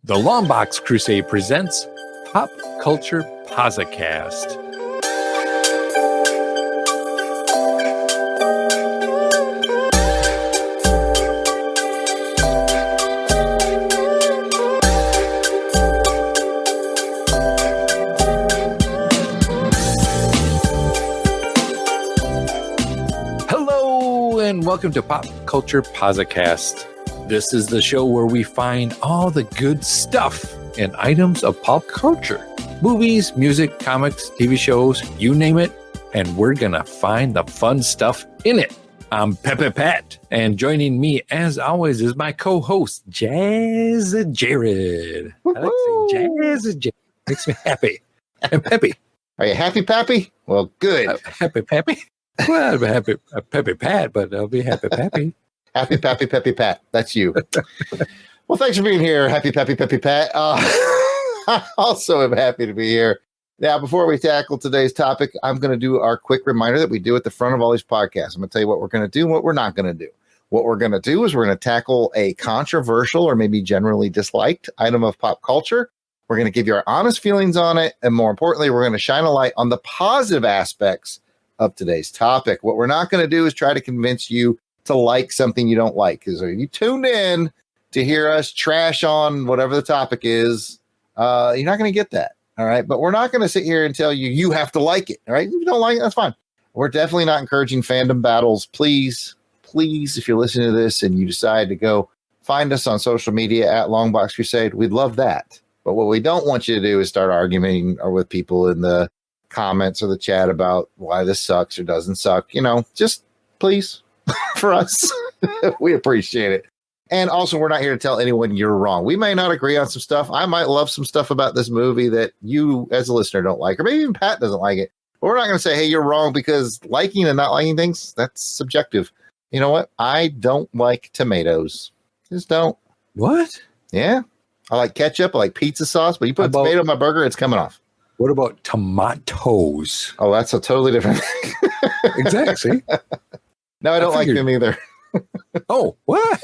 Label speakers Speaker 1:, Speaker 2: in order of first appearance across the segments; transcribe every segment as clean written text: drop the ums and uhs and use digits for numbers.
Speaker 1: The LONGBOX Crusade presents Pop Culture Posi-Cast. Hello and welcome to Pop Culture Posi-Cast. This is the show where we find all the good stuff and items of pop culture. Movies, music, comics, TV shows, you name it, and we're going to find the fun stuff in it. I'm Peppy Pat, and joining me, as always, is my co-host, Jazzy Jarrod. I like saying Jazzy Jarrod. Makes me happy. And Peppy.
Speaker 2: Are you happy, Peppy? Well, good.
Speaker 1: Happy Peppy? Well, I'll be happy Peppy Pat, but I'll be happy Peppy.
Speaker 2: Happy Peppy, Peppy Pat. That's you. Well, thanks for being here, Happy Peppy, Peppy Pat. I also am happy to be here. Now, before we tackle today's topic, I'm going to do our quick reminder that we do at the front of all these podcasts. I'm going to tell you what we're going to do and what we're not going to do. What we're going to do is we're going to tackle a controversial or maybe generally disliked item of pop culture. We're going to give you our honest feelings on it. And more importantly, we're going to shine a light on the positive aspects of today's topic. What we're not going to do is try to convince you to like something you don't like. Because if you tuned in to hear us trash on whatever the topic is, you're not going to get that. All right. But we're not going to sit here and tell you, you have to like it. All right. If you don't like it, that's fine. We're definitely not encouraging fandom battles. Please, if you're listening to this and you decide to go find us on social media at LONGBOX CRUSADE, we'd love that. But what we don't want you to do is start arguing or with people in the comments or the chat about why this sucks or doesn't suck. You know, just please. For us, we appreciate it. And also, we're not here to tell anyone you're wrong. We may not agree on some stuff. I might love some stuff about this movie that you, as a listener, don't like, or maybe even Pat doesn't like it. But we're not going to say, hey, you're wrong, because liking and not liking things, that's subjective. You know what? I don't like tomatoes. Just don't.
Speaker 1: What?
Speaker 2: Yeah. I like ketchup. I like pizza sauce. But you put tomato on my burger, it's coming off.
Speaker 1: What about tomatoes?
Speaker 2: Oh, that's a totally different thing.
Speaker 1: Exactly.
Speaker 2: No, I don't like them either.
Speaker 1: Oh, what?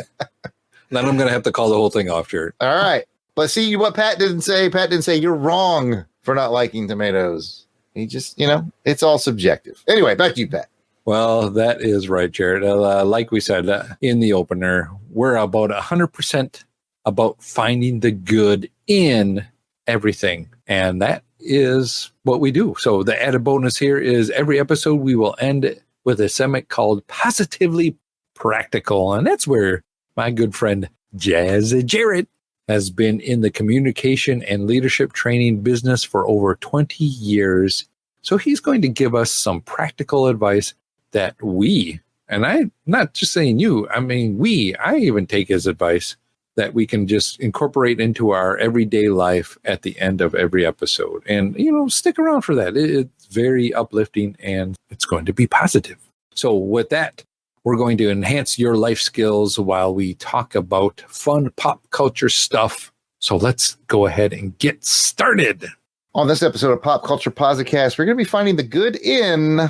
Speaker 1: Then I'm going to have to call the whole thing off, Jarrod.
Speaker 2: All right. But see what Pat didn't say. Pat didn't say you're wrong for not liking tomatoes. He just, it's all subjective. Anyway, back to you, Pat.
Speaker 1: Well, that is right, Jarrod. Like we said in the opener, we're about 100% about finding the good in everything. And that is what we do. So the added bonus here is every episode we will end with a segment called Positively Practical. And that's where my good friend Jazzy Jarrod has been in the communication and leadership training business for over 20 years. So he's going to give us some practical advice that we, and I'm not just saying you, I mean, I even take his advice that we can just incorporate into our everyday life at the end of every episode. And, stick around for that. It's very uplifting and it's going to be positive. So with that, we're going to enhance your life skills while we talk about fun pop culture stuff. So let's go ahead and get started.
Speaker 2: On this episode of Pop Culture Posi-Cast, we're going to be finding the good in the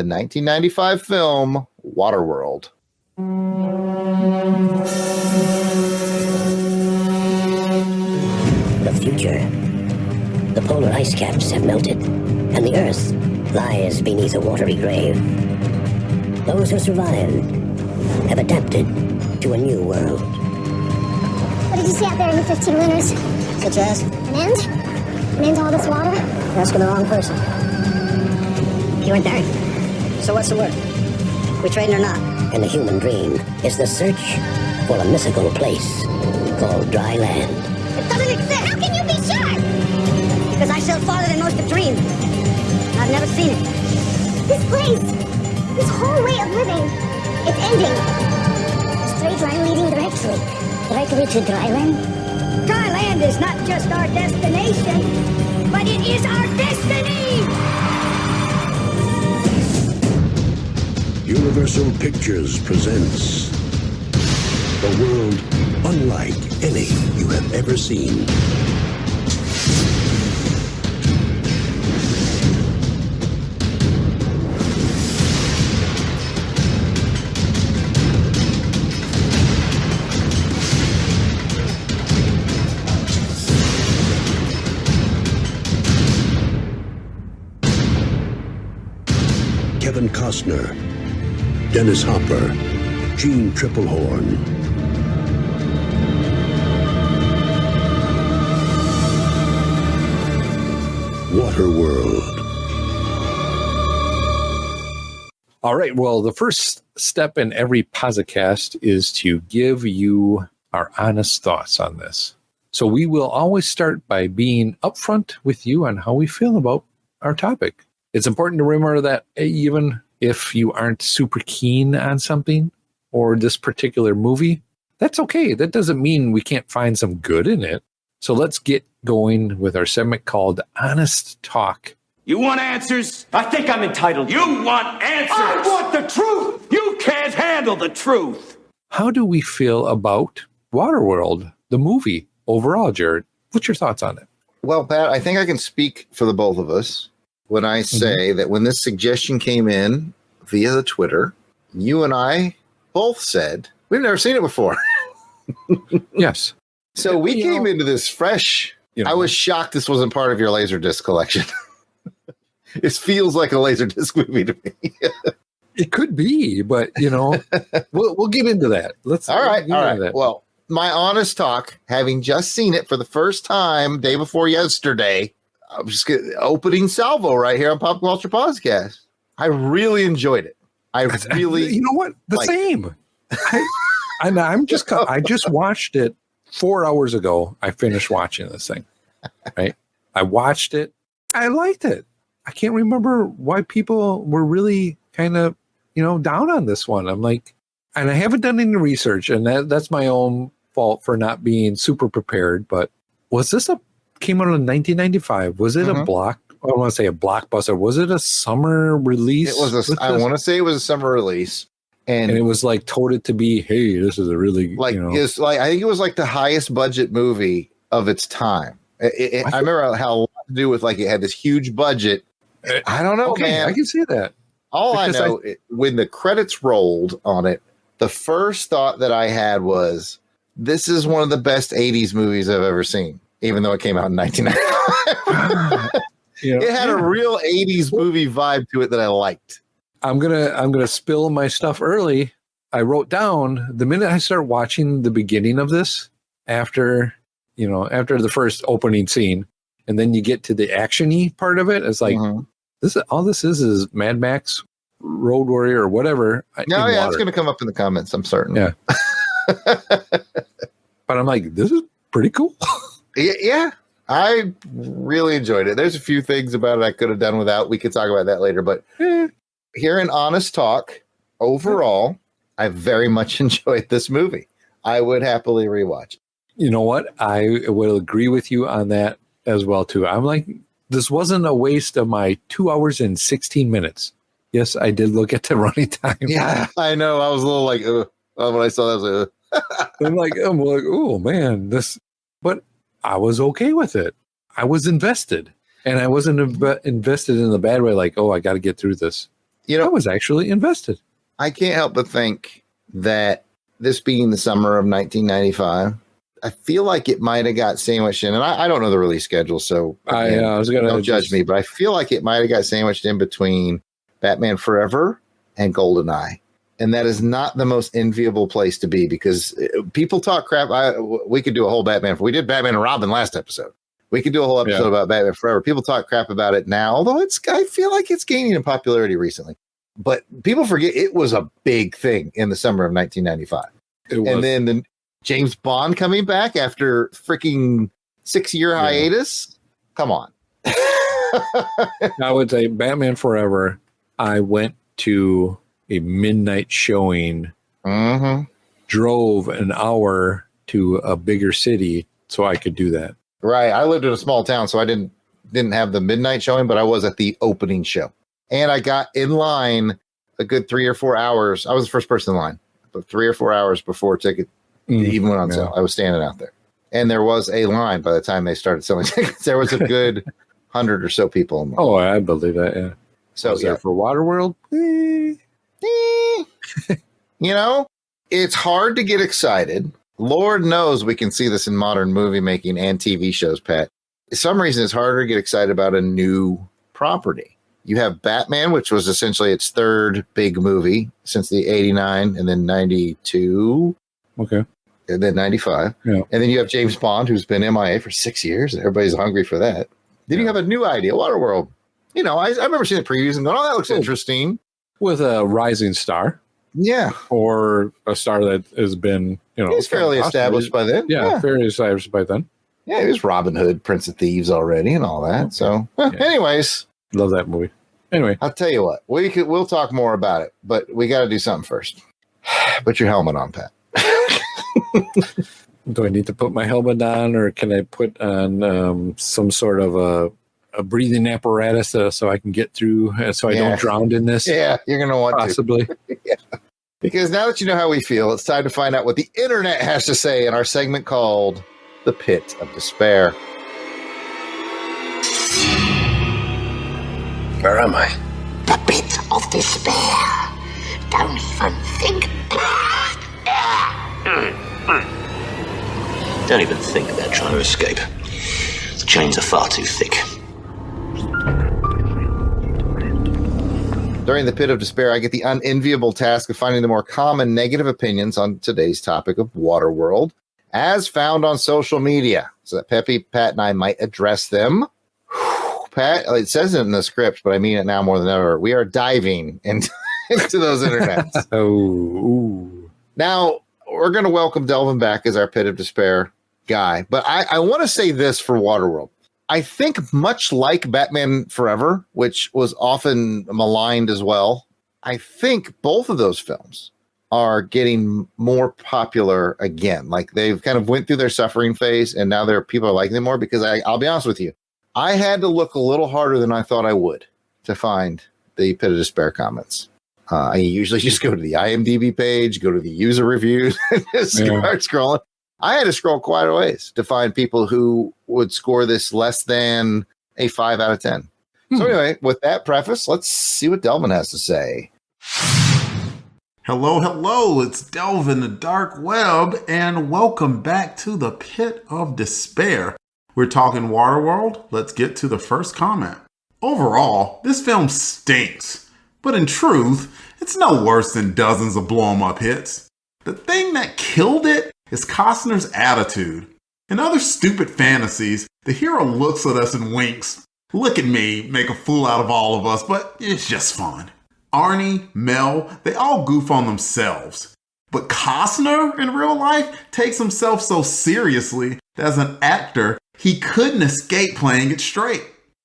Speaker 2: 1995 film WATERWORLD.
Speaker 3: The future. The polar ice caps have melted, and the Earth lies beneath a watery grave. Those who survived have adapted to a new world.
Speaker 4: What did you see out there in the 15 winners?
Speaker 3: Such as?
Speaker 4: An end? An end to all this water?
Speaker 3: You're asking the wrong person. You weren't there. So what's the word? We trading or not? And the human dream is the search for a mythical place called dry land.
Speaker 4: It doesn't exist! How can you be sure?
Speaker 3: Because I sail farther than most have dreamed. I've never seen it.
Speaker 4: This place, this whole way of living, it's ending. Straight line leading directly to dry land?
Speaker 3: Dry land is not just our destination, but it is our destiny!
Speaker 5: Universal Pictures presents a world unlike any you have ever seen. Kevin Costner, Dennis Hopper, Gene Triplehorn. WATERWORLD.
Speaker 1: All right. Well, the first step in every Pos-Cast is to give you our honest thoughts on this. So we will always start by being upfront with you on how we feel about our topic. It's important to remember that even if you aren't super keen on something or this particular movie, that's okay. That doesn't mean we can't find some good in it. So let's get going with our segment called Honest Talk.
Speaker 6: You want answers? I think I'm entitled. You want answers? I want the truth! You can't handle the truth!
Speaker 1: How do we feel about WATERWORLD, the movie, overall, Jarrod? What's your thoughts on it?
Speaker 2: Well, Pat, I think I can speak for the both of us when I say that when this suggestion came in via the Twitter, you and I both said, we've never seen it before.
Speaker 1: Yes.
Speaker 2: So we came into this fresh. I was shocked this wasn't part of your Laserdisc collection. It feels like a Laserdisc movie to me.
Speaker 1: It could be, but, we'll get into that.
Speaker 2: All right. Well, my honest talk, having just seen it for the first time day before yesterday, I'm just opening salvo right here on Pop Culture Posi-Cast. I really enjoyed it. I really,
Speaker 1: you know what? Same. I just watched it 4 hours ago. I finished watching this thing. Right. I watched it. I liked it. I can't remember why people were really kind of, down on this one. I'm like, and I haven't done any research, and that's my own fault for not being super prepared. But was this came out in 1995? Was it I want to say a blockbuster. Was it a summer release?
Speaker 2: It was I want to say it was a summer release. And
Speaker 1: it was like touted to be, hey, this is a really
Speaker 2: it's like I think it was like the highest budget movie of its time. I remember how a lot to do with it had this huge budget. I don't know, man.
Speaker 1: I can see that.
Speaker 2: All because I know, when the credits rolled on it, the first thought that I had was, this is one of the best 80s movies I've ever seen, even though it came out in 1995. It had a real 80s movie vibe to it that I liked.
Speaker 1: I'm gonna spill my stuff early. I wrote down the minute I start watching the beginning of this, after the first opening scene, and then you get to the action-y part of it. It's like this is Mad Max, Road Warrior, or whatever.
Speaker 2: No, yeah, it's going to come up in the comments. I'm certain.
Speaker 1: Yeah, but I'm like, this is pretty cool.
Speaker 2: Yeah, I really enjoyed it. There's a few things about it I could have done without. We could talk about that later. But here in honest talk, overall, I very much enjoyed this movie. I would happily rewatch it.
Speaker 1: You know what? I will agree with you on that as well, too. I'm like, this wasn't a waste of my 2 hours and 16 minutes. Yes, I did look at the running time.
Speaker 2: Yeah, I know. I was a little like, when I saw that, I was like,
Speaker 1: I'm like, oh, man, this. But I was okay with it. I was invested. And I wasn't invested in the bad way, like, oh, I got to get through this. I was actually invested.
Speaker 2: I can't help but think that this being the summer of 1995, I feel like it might have got sandwiched in, and I don't know the release schedule, so don't judge me, but I feel like it might have got sandwiched in between Batman Forever and GoldenEye. And that is not the most enviable place to be, because people talk crap. We could do a whole Batman. We did Batman and Robin last episode. We could do a whole episode about Batman Forever. People talk crap about it now, although I feel like it's gaining in popularity recently. But people forget it was a big thing in the summer of 1995. And then the James Bond coming back after freaking 6-year hiatus. Come on.
Speaker 1: I would say Batman Forever. I went to a midnight showing, drove an hour to a bigger city so I could do that.
Speaker 2: Right. I lived in a small town, so I didn't have the midnight showing, but I was at the opening show. And I got in line a good 3 or 4 hours. I was the first person in line, but 3 or 4 hours before ticket even went on sale. I was standing out there. And there was a line by the time they started selling tickets. There was a good 100 or so people in line.
Speaker 1: Oh, I believe that, yeah.
Speaker 2: So
Speaker 1: there for WATERWORLD?
Speaker 2: It's hard to get excited. Lord knows we can see this in modern movie making and TV shows, Pat. For some reason, it's harder to get excited about a new property. You have Batman, which was essentially its third big movie since the 89 and then 92.
Speaker 1: Okay.
Speaker 2: And then 95.
Speaker 1: Yeah.
Speaker 2: And then you have James Bond, who's been MIA for 6 years, and everybody's hungry for that. Then you have a new idea, Waterworld. You know, I remember seeing the previews and going, oh, that looks interesting.
Speaker 1: With a rising star.
Speaker 2: Yeah.
Speaker 1: Or a star that has been, you know.
Speaker 2: He's fairly established by then.
Speaker 1: Yeah, fairly established by then.
Speaker 2: Yeah, he was Robin Hood, Prince of Thieves already and all that. Okay. So, anyways.
Speaker 1: Love that movie. Anyway.
Speaker 2: I'll tell you what. We'll talk more about it, but we got to do something first. Put your helmet on, Pat.
Speaker 1: Do I need to put my helmet on, or can I put on some sort of a breathing apparatus so I can get through, so I don't drown in this?
Speaker 2: Yeah, you're going to want
Speaker 1: possibly.
Speaker 2: To. Yeah. Because now that you know how we feel, it's time to find out what the internet has to say in our segment called The Pit of Despair.
Speaker 5: Where am I?
Speaker 3: The pit of despair. Don't even think.
Speaker 7: Don't even think about trying to escape. The chains are far too thick.
Speaker 2: During the Pit of Despair, I get the unenviable task of finding the more common negative opinions on today's topic of Waterworld, as found on social media, so that Peppy, Pat, and I might address them. Pat, it says it in the script, but I mean it now more than ever. We are diving into those internets. Now, we're going to welcome Delvin back as our Pit of Despair guy. But I want to say this for Waterworld. I think much like Batman Forever, which was often maligned as well, I think both of those films are getting more popular again. Like they've kind of went through their suffering phase, and now people are liking them more because I'll be honest with you. I had to look a little harder than I thought I would to find the Pit of Despair comments. I usually just go to the IMDb page, go to the user reviews, and just start scrolling. I had to scroll quite a ways to find people who would score this less than a 5 out of 10. So anyway, with that preface, let's see what Delvin has to say.
Speaker 8: Hello, it's Delvin, the dark web, and welcome back to the Pit of Despair. We're talking Waterworld. Let's get to the first comment. Overall, this film stinks, but in truth, it's no worse than dozens of blow-em-up hits. The thing that killed it is Costner's attitude. In other stupid fantasies, the hero looks at us and winks. Look at me, make a fool out of all of us, but it's just fun. Arnie, Mel, they all goof on themselves. But Costner, in real life, takes himself so seriously that as an actor, he couldn't escape playing it straight.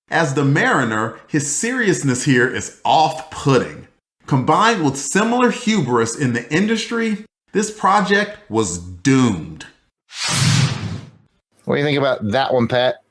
Speaker 8: As the Mariner, his seriousness here is off-putting. Combined with similar hubris in the industry, this project was doomed.
Speaker 2: What do you think about that one, Pat?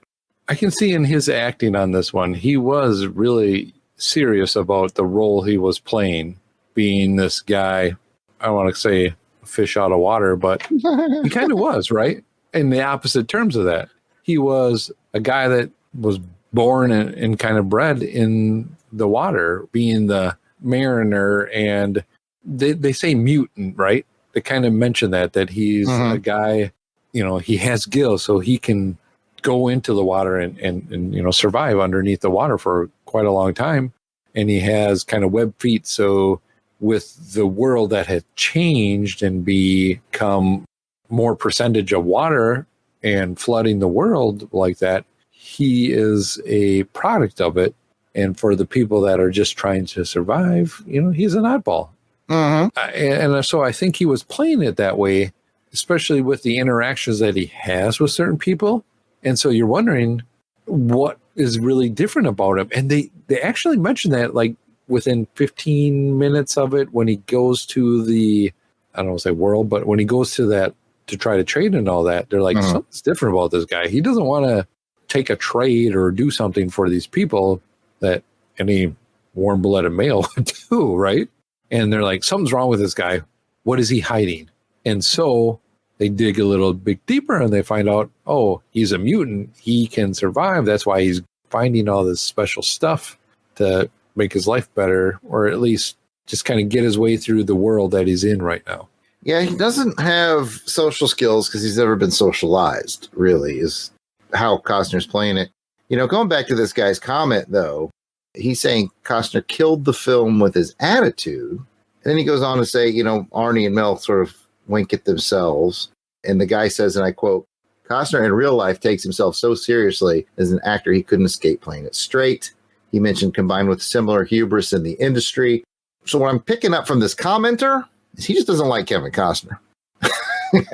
Speaker 1: I can see in his acting on this one, he was really serious about the role he was playing, being this guy, I don't want to say fish out of water, but he kind of was, right? In the opposite terms of that. He was a guy that was born and kind of bred in the water, being the mariner, and they say mutant, right? They kind of mention that he's a guy, you know, he has gills, so he can go into the water and you know, survive underneath the water for quite a long time. And he has kind of web feet. So with the world that had changed and become more percentage of water and flooding the world like that, he is a product of it. And for the people that are just trying to survive, you know, he's an oddball. And so I think he was playing it that way, especially with the interactions that he has with certain people. And so you're wondering what is really different about him. And they actually mentioned that like within 15 minutes of it, when he goes to the, I don't want to say world, but when he goes to that to try to trade and all that, they're like, something's different about this guy. He doesn't want to take a trade or do something for these people that any warm-blooded male would do, right? And they're like, something's wrong with this guy. What is he hiding? And so they dig a little bit deeper and they find out, oh, he's a mutant. He can survive. That's why he's finding all this special stuff to make his life better, or at least just kind of get his way through the world that he's in right now.
Speaker 2: Yeah, he doesn't have social skills because he's never been socialized, really, is how Costner's playing it. You know, going back to this guy's comment, though, he's saying Costner killed the film with his attitude. And then he goes on to say, Arnie and Mel sort of wink at themselves. And the guy says, and I quote, Costner in real life takes himself so seriously as an actor he couldn't escape playing it straight. He mentioned combined with similar hubris in the industry. So what I'm picking up from this commenter is he just doesn't like Kevin Costner.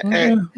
Speaker 2: And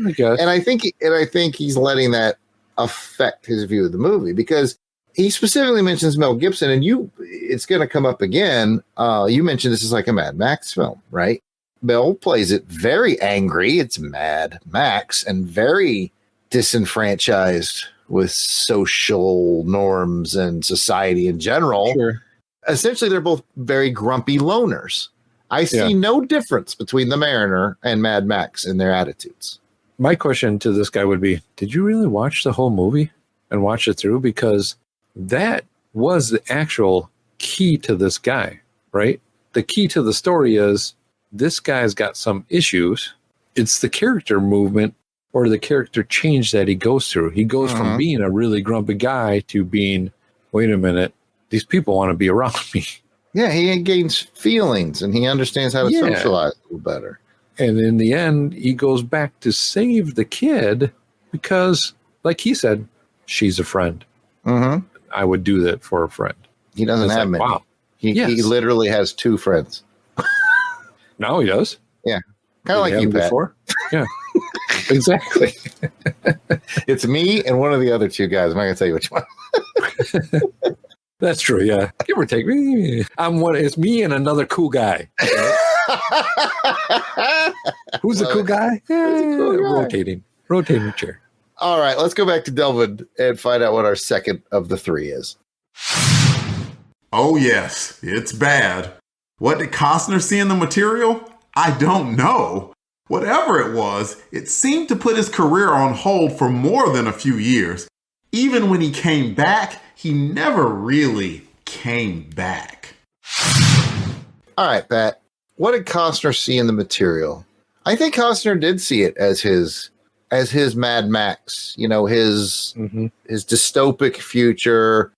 Speaker 2: I think he's letting that affect his view of the movie, because he specifically mentions Mel Gibson, and it's going to come up again. You mentioned this is like a Mad Max film, right? Mel plays it very angry. It's Mad Max and very disenfranchised with social norms and society in general.
Speaker 1: Sure.
Speaker 2: Essentially, they're both very grumpy loners. I see no difference between the Mariner and Mad Max in their attitudes.
Speaker 1: My question to this guy would be, did you really watch the whole movie and watch it through? Because that was the actual key to this guy, right? The key to the story is this guy's got some issues. It's the character movement or the character change that he goes through. He goes from being a really grumpy guy to being, wait a minute, these people want to be around me.
Speaker 2: Yeah, he gains feelings and he understands how to socialize a little better.
Speaker 1: And in the end, he goes back to save the kid because, like he said, she's a friend.
Speaker 2: Mm-hmm.
Speaker 1: I would do that for a friend.
Speaker 2: He doesn't have many.
Speaker 1: Wow.
Speaker 2: He literally has 2 friends.
Speaker 1: Now he does.
Speaker 2: Yeah. Kind of like you, Pat.
Speaker 1: Before? Yeah. Exactly.
Speaker 2: It's me and one of the other 2 guys. I'm not going to tell you which one.
Speaker 1: That's true, yeah. Give or take. It's me and another cool guy. Who's the cool guy? Rotating chair.
Speaker 2: All right, let's go back to Delvin and find out what our second of the 3 is.
Speaker 8: Oh, yes, it's bad. What did Costner see in the material? I don't know. Whatever it was, it seemed to put his career on hold for more than a few years. Even when he came back, he never really came back.
Speaker 2: All right, Pat. What did Costner see in the material? I think Costner did see it as his Mad Max, his dystopic future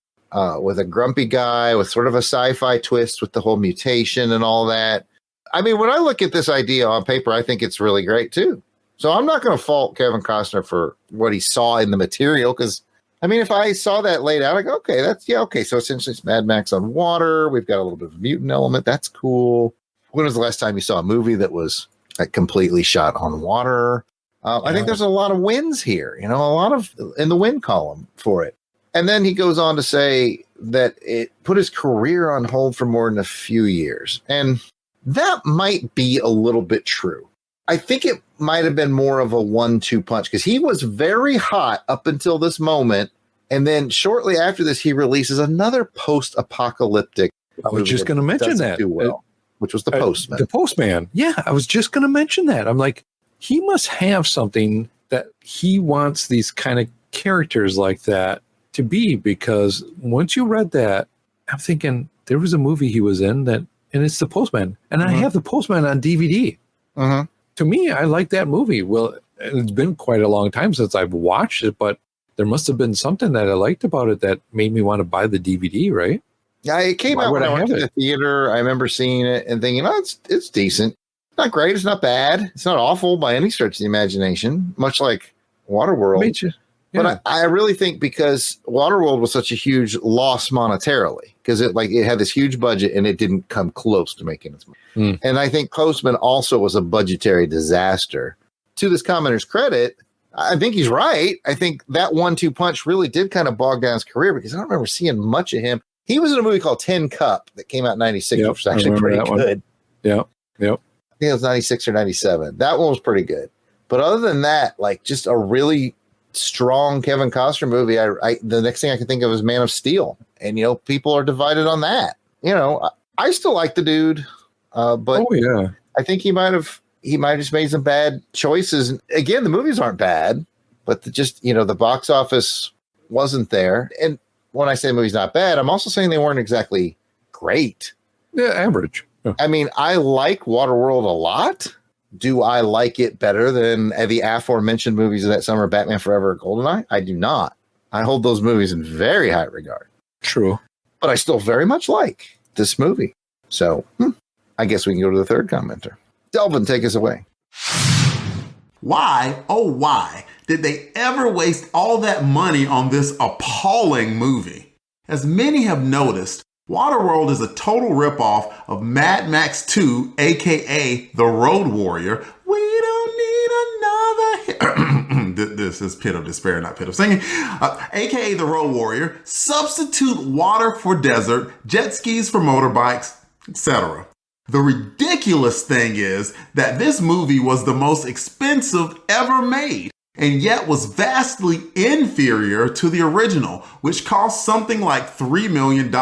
Speaker 2: with a grumpy guy with sort of a sci-fi twist with the whole mutation and all that. I mean, when I look at this idea on paper, I think it's really great too. So I'm not going to fault Kevin Costner for what he saw in the material, because I mean, if I saw that laid out, I go, okay, so essentially it's Mad Max on water. We've got a little bit of a mutant element. That's cool. When was the last time you saw a movie that was like completely shot on water? I think there's a lot of wins here, a lot of in the win column for it. And then he goes on to say that it put his career on hold for more than a few years. And that might be a little bit true. I think it might have been more of a 1-2 punch, because he was very hot up until this moment. And then shortly after this, he releases another post-apocalyptic.
Speaker 1: I was just going to mention that.
Speaker 2: Which was The Postman.
Speaker 1: The Postman. Yeah, I was just going to mention that. I'm like, he must have something that he wants these kind of characters like that to be, because once you read that, I'm thinking there was a movie he was in and it's The Postman. And I have The Postman on DVD. To me, I like that movie. Well, it's been quite a long time since I've watched it, but there must have been something that I liked about it that made me want to buy the DVD, right?
Speaker 2: Yeah, it came out when I went to the theater. I remember seeing it and thinking, it's decent. It's not great. It's not bad. It's not awful by any stretch of the imagination, much like Waterworld. But I really think because Waterworld was such a huge loss monetarily, because it had this huge budget and it didn't come close to making its money. And I think Postman also was a budgetary disaster. To this commenter's credit, I think he's right. I think that 1-2 punch really did kind of bog down his career, because I don't remember seeing much of him. He was in a movie called Tin Cup that came out in 96, which was actually pretty good.
Speaker 1: Yep.
Speaker 2: I think it was 96 or 97. That one was pretty good. But other than that, just a really strong Kevin Costner movie, the next thing I can think of is Man of Steel. And, people are divided on that. I still like the dude, but I think he might have just made some bad choices. And again, the movies aren't bad, but the box office wasn't there. And when I say the movie's not bad, I'm also saying they weren't exactly great.
Speaker 1: Yeah, average. Yeah.
Speaker 2: I mean, I like Waterworld a lot. Do I like it better than the aforementioned movies of that summer, Batman Forever or GoldenEye? I do not. I hold those movies in very high regard.
Speaker 1: True.
Speaker 2: but I still very much like this movie. So I guess we can go to the third commenter. Delvin, take us away.
Speaker 8: Why, oh why, did they ever waste all that money on this appalling movie? As many have noticed, Waterworld is a total ripoff of Mad Max 2, aka The Road Warrior. We don't need another This is Pit of Despair, not Pit of Singing. Aka The Road Warrior. Substitute water for desert, jet skis for motorbikes, etc. The ridiculous thing is that this movie was the most expensive ever made, and yet was vastly inferior to the original, which cost something like $3 million.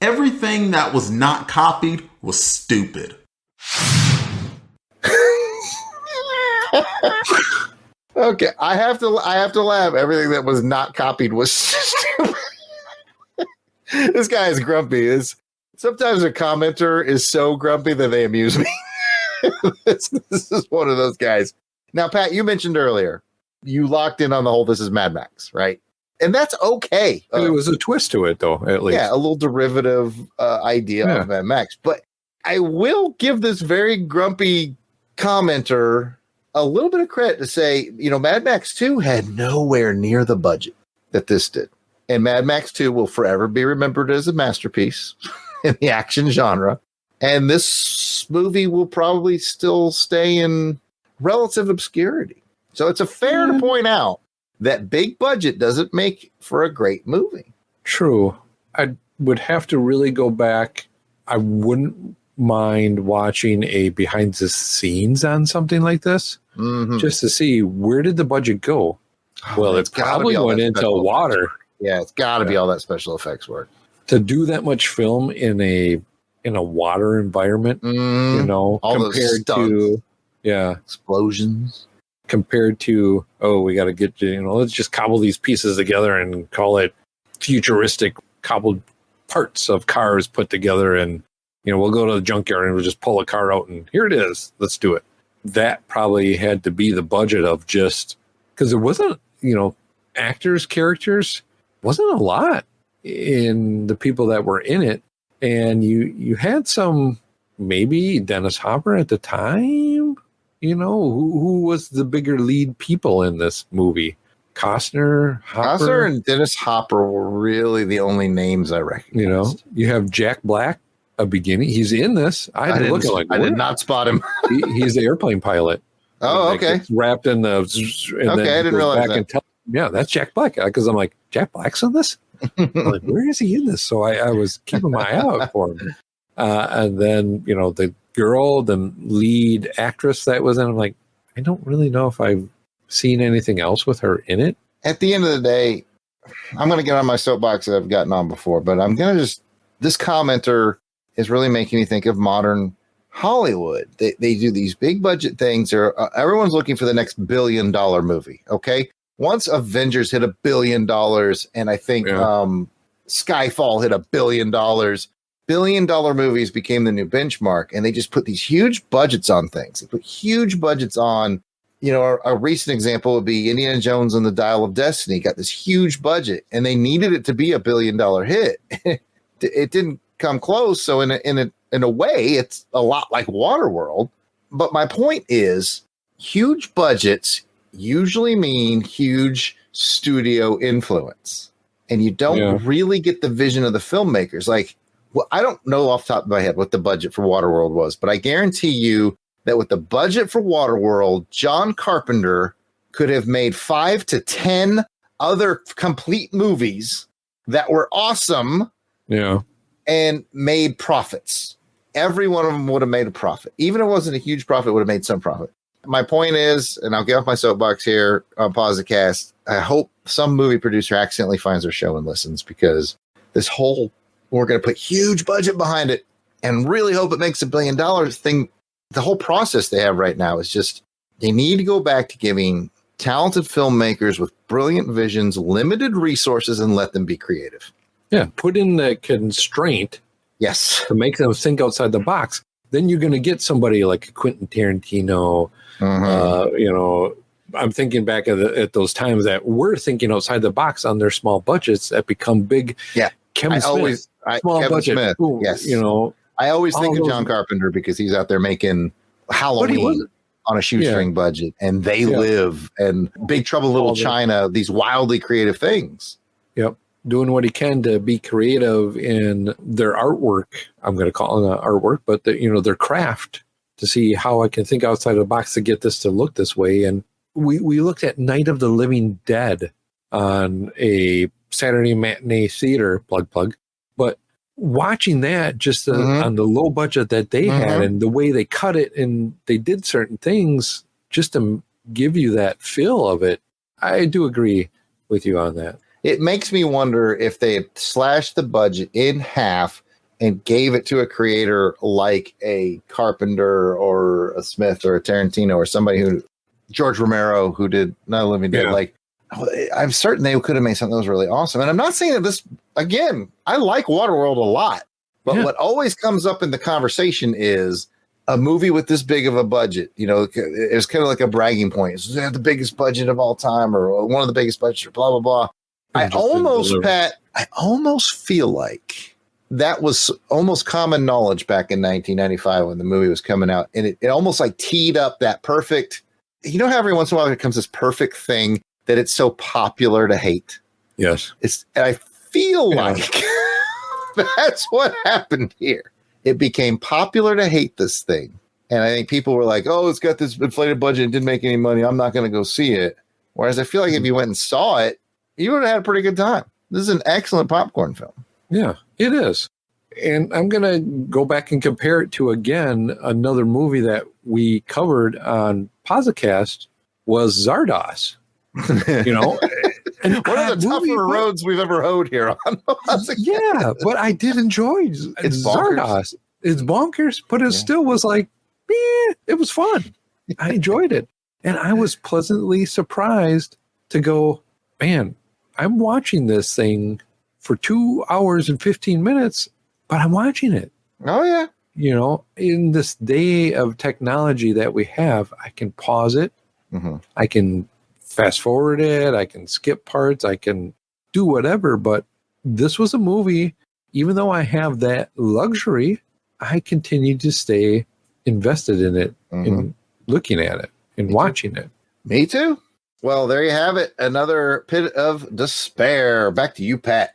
Speaker 8: Everything that was not copied was stupid.
Speaker 2: Okay, I have to laugh. Everything that was not copied was stupid. This guy is grumpy. Sometimes a commenter is so grumpy that they amuse me. This is one of those guys. Now, Pat, you mentioned earlier, you locked in on the whole this is Mad Max, right? And that's okay.
Speaker 1: There was a twist to it, though, at least.
Speaker 2: Yeah, a little derivative idea of Mad Max. But I will give this very grumpy commenter a little bit of credit to say, Mad Max 2 had nowhere near the budget that this did. And Mad Max 2 will forever be remembered as a masterpiece in the action genre. And this movie will probably still stay in relative obscurity. So it's fair to point out that big budget doesn't make for a great movie.
Speaker 1: True. I would have to really go back. I wouldn't mind watching a behind the scenes on something like this, just to see where did the budget go. Well, it probably went into water.
Speaker 2: Yeah, it's got to be all that special effects work.
Speaker 1: To do that much film in a water environment,
Speaker 2: all
Speaker 1: compared to
Speaker 2: explosions.
Speaker 1: Compared to, we got to get, let's just cobble these pieces together and call it futuristic cobbled parts of cars put together. And, we'll go to the junkyard and we'll just pull a car out and here it is. Let's do it. That probably had to be the budget of just, because there wasn't, actors, characters, wasn't a lot in the people that were in it. And you had some, maybe Dennis Hopper at the time, who was the bigger lead people in this movie? Costner, Hopper.
Speaker 2: Costner and Dennis Hopper were really the only names I recognized.
Speaker 1: You have Jack Black, a beginning. He's in this. I
Speaker 2: did not spot him.
Speaker 1: He's the airplane pilot.
Speaker 2: Oh, okay.
Speaker 1: Wrapped in the. And
Speaker 2: okay, I didn't realize that.
Speaker 1: That's Jack Black. Because I'm like, Jack Black's in this? I'm like, where is he in this? So I was keeping my eye out for him. And then, the girl, the lead actress that was in, I'm like, I don't really know if I've seen anything else with her in it.
Speaker 2: At the end of the day, I'm going to get on my soapbox that I've gotten on before, but I'm going to this commenter is really making me think of modern Hollywood. They do these big budget things. Everyone's looking for the next $1 billion movie. Okay. Once Avengers hit $1 billion, and I think Skyfall hit $1 billion, $1 billion movies became the new benchmark, and they just put these huge budgets on things. They put huge budgets on, a recent example would be Indiana Jones and the Dial of Destiny got this huge budget, and they needed it to be $1 billion hit. It didn't come close. So in a way, it's a lot like Waterworld. But my point is, huge budgets usually mean huge studio influence, and you don't really get the vision of the filmmakers. Like, well, I don't know off the top of my head what the budget for Waterworld was, but I guarantee you that with the budget for Waterworld, John Carpenter could have made 5 to 10 other complete movies that were awesome, and made profits. Every one of them would have made a profit. Even if it wasn't a huge profit, it would have made some profit. My point is, and I'll get off my soapbox here on Pos-Cast, I hope some movie producer accidentally finds our show and listens, because this whole, we're going to put huge budget behind it and really hope it makes $1 billion thing. The whole process they have right now is just, they need to go back to giving talented filmmakers with brilliant visions limited resources and let them be creative.
Speaker 1: Yeah, put in the constraint.
Speaker 2: Yes.
Speaker 1: To make them think outside the box. Then you're going to get somebody like Quentin Tarantino. I'm thinking back at those times that we're thinking outside the box on their small budgets that become big Kevin Smith, small
Speaker 2: Kevin
Speaker 1: budget.
Speaker 2: Smith,
Speaker 1: Boom,
Speaker 2: yes.
Speaker 1: you know,
Speaker 2: I always think
Speaker 1: all
Speaker 2: of John
Speaker 1: those-
Speaker 2: Carpenter because he's out there making Halloween
Speaker 1: wasn't-
Speaker 2: on a shoestring budget, and They Live and Big Trouble in Little China, these wildly creative things.
Speaker 1: Yep. Doing what he can to be creative in their artwork. I'm going to call it artwork, but their craft, to see how I can think outside of the box to get this to look this way. And we looked at Night of the Living Dead on a Saturday matinee theater, plug. But watching that just on the low budget that they had and the way they cut it and they did certain things just to give you that feel of it, I do agree with you on that.
Speaker 2: It makes me wonder if they had slashed the budget in half and gave it to a creator like a Carpenter or a Smith or a Tarantino or somebody who, George Romero, who did Night of the Living Dead. Like, I'm certain they could have made something that was really awesome. And I'm not saying that this, again, I like Waterworld a lot, but what always comes up in the conversation is a movie with this big of a budget. You know, it was kind of like a bragging point. It's the biggest budget of all time, or one of the biggest budgets, or blah, blah, blah. I almost feel like that was almost common knowledge back in 1995 when the movie was coming out. And it almost like teed up that perfect, you know how every once in a while there comes this perfect thing that it's so popular to hate?
Speaker 1: Yes.
Speaker 2: I feel like that's what happened here. It became popular to hate this thing. And I think people were like, oh, it's got this inflated budget and didn't make any money, I'm not going to go see it. Whereas I feel like if you went and saw it, you would have had a pretty good time. This is an excellent popcorn film.
Speaker 1: Yeah, it is. And I'm going to go back and compare it to, again, another movie that we covered on Pos-Cast was Zardoz. You know, and
Speaker 2: one of the tougher roads we've ever hoed here on.
Speaker 1: Yeah, but I did enjoy Zardoz. It's bonkers, but it still was like, it was fun. I enjoyed it. And I was pleasantly surprised to go, man, I'm watching this thing for 2 hours and 15 minutes, but I'm watching it.
Speaker 2: Oh, yeah.
Speaker 1: You know, in this day of technology that we have, I can pause it. I can fast forward it. I can skip parts. I can do whatever. But this was a movie, even though I have that luxury, I continue to stay invested in it and looking at it and watching it.
Speaker 2: Me too. Well, there you have it. Another pit of despair. Back to you, Pat.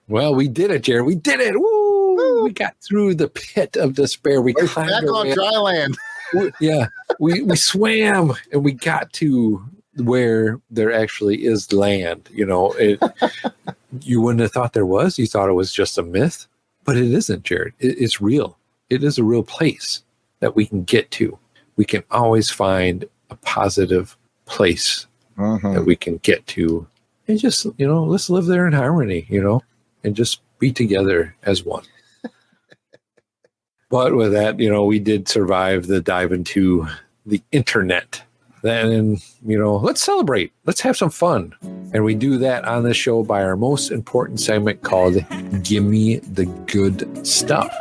Speaker 1: Well, we did it, Jarrod. We did it. Woo! We got through the pit of despair. We're
Speaker 2: back on dry land.
Speaker 1: We swam and we got to where there actually is land. You know, you wouldn't have thought there was. You thought it was just a myth, but it isn't, Jarrod. It's real. It is a real place that we can get to. We can always find a positive place that we can get to and just, let's live there in harmony, and just be together as one. But with that, we did survive the dive into the internet. Then, let's celebrate. Let's have some fun. And we do that on the show by our most important segment called Gimme the Good Stuff.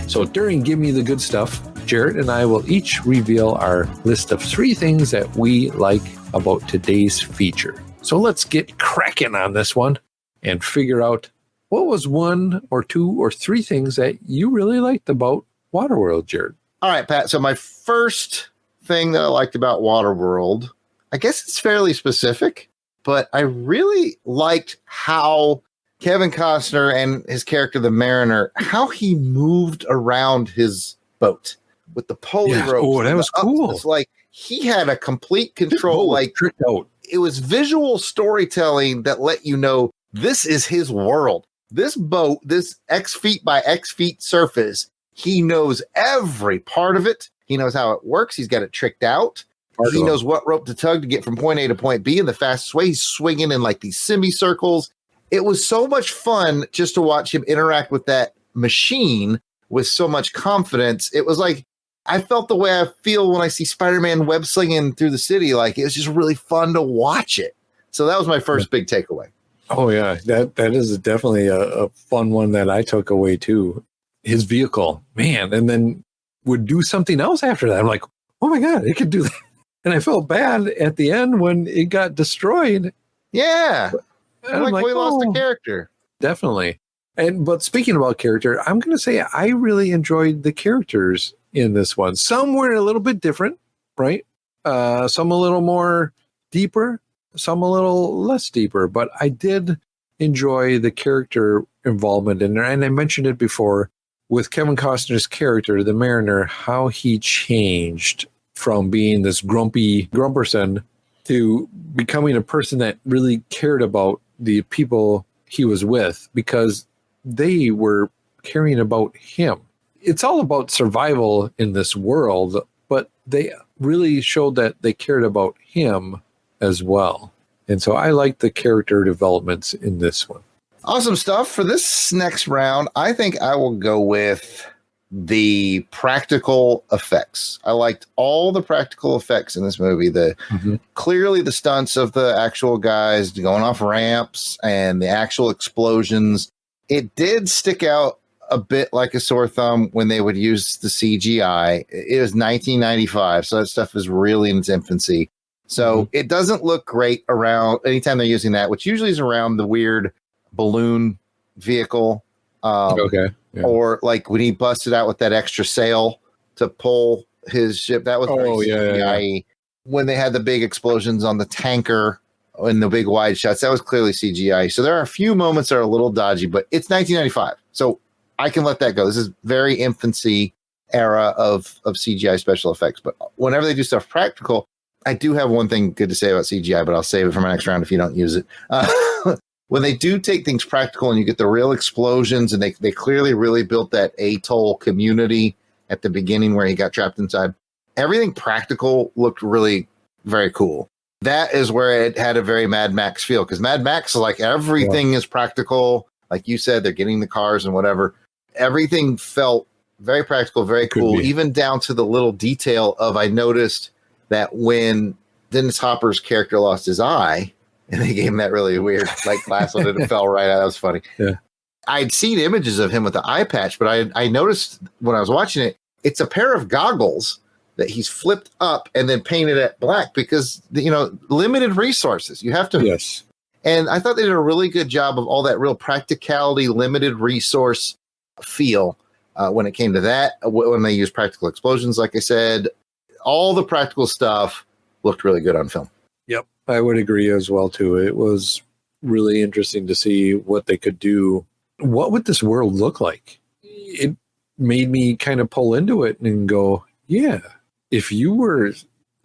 Speaker 1: So during Give Me the Good Stuff, Jarrod and I will each reveal our list of 3 things that we like about today's feature. So let's get cracking on this one and figure out what was 1 or 2 or 3 things that you really liked about Waterworld, Jarrod.
Speaker 2: All right, Pat. So my first thing that I liked about Waterworld, I guess it's fairly specific, but I really liked how Kevin Costner and his character, the Mariner, how he moved around his boat with the pulley ropes.
Speaker 1: Oh, that was cool.
Speaker 2: It's like he had a complete control. Like
Speaker 1: tricked out.
Speaker 2: It was visual storytelling that let you know this is his world. This boat, this X feet by X feet surface, he knows every part of it. He knows how it works. He's got it tricked out. He knows what rope to tug to get from point A to point B in the fastest way. He's swinging in like these semicircles. It was so much fun just to watch him interact with that machine with so much confidence. It was like, I felt the way I feel when I see Spider-Man web slinging through the city. Like, it was just really fun to watch it. So that was my first big takeaway.
Speaker 1: Oh, yeah. That is definitely a fun one that I took away, too. His vehicle, man, and then would do something else after that. I'm like, oh my God, it could do that. And I felt bad at the end when it got destroyed.
Speaker 2: Yeah.
Speaker 1: And I'm
Speaker 2: We lost the
Speaker 1: oh,
Speaker 2: character.
Speaker 1: definitely. But speaking about character, I'm going to say I really enjoyed the characters in this one. Some were a little bit different, right? Some a little more deeper, some a little less deeper. But I did enjoy the character involvement in there. And I mentioned it before with Kevin Costner's character, the Mariner, how he changed from being this grumpy grumperson to becoming a person that really cared about the people he was with because they were caring about him. It's all about survival in this world, but they really showed that they cared about him as well. And so I like the character developments in this one.
Speaker 2: Awesome stuff. For this next round, I think I will go with the practical effects. I liked all the practical effects in this movie. Clearly the stunts of the actual guys going off ramps and the actual explosions. It did stick out a bit like a sore thumb when they would use the CGI. It was 1995, so that stuff is really in its infancy. So it doesn't look great around anytime they're using that, which usually is around the weird balloon vehicle.
Speaker 1: Okay. Yeah.
Speaker 2: Or like when he busted out with that extra sail to pull his ship. That was CGI. When they had the big explosions on the tanker and the big wide shots, that was clearly CGI. So there are a few moments that are a little dodgy, but it's 1995. So I can let that go. This is very infancy era of CGI special effects. But whenever they do stuff practical, I do have one thing good to say about CGI, but I'll save it for my next round if you don't use it. When they do take things practical and you get the real explosions, and they clearly really built that atoll community at the beginning where he got trapped inside, everything practical looked really very cool. That is where it had a very Mad Max feel, because Mad Max is like everything is practical. Like you said, they're getting the cars and whatever. Everything felt very practical, very cool, even down to the little detail of I noticed that when Dennis Hopper's character lost his eye, and they gave him that really weird, like glass one, and it fell right out. That was funny.
Speaker 1: Yeah.
Speaker 2: I'd seen images of him with the eye patch, but I noticed when I was watching it, it's a pair of goggles that he's flipped up and then painted at black because, limited resources. You have to.
Speaker 1: Yes.
Speaker 2: And I thought they did a really good job of all that real practicality, limited resource feel when it came to that. When they used practical explosions, like I said, all the practical stuff looked really good on film.
Speaker 1: Yep, I would agree as well, too. It was really interesting to see what they could do. What would this world look like? It made me kind of pull into it and go, yeah, if you were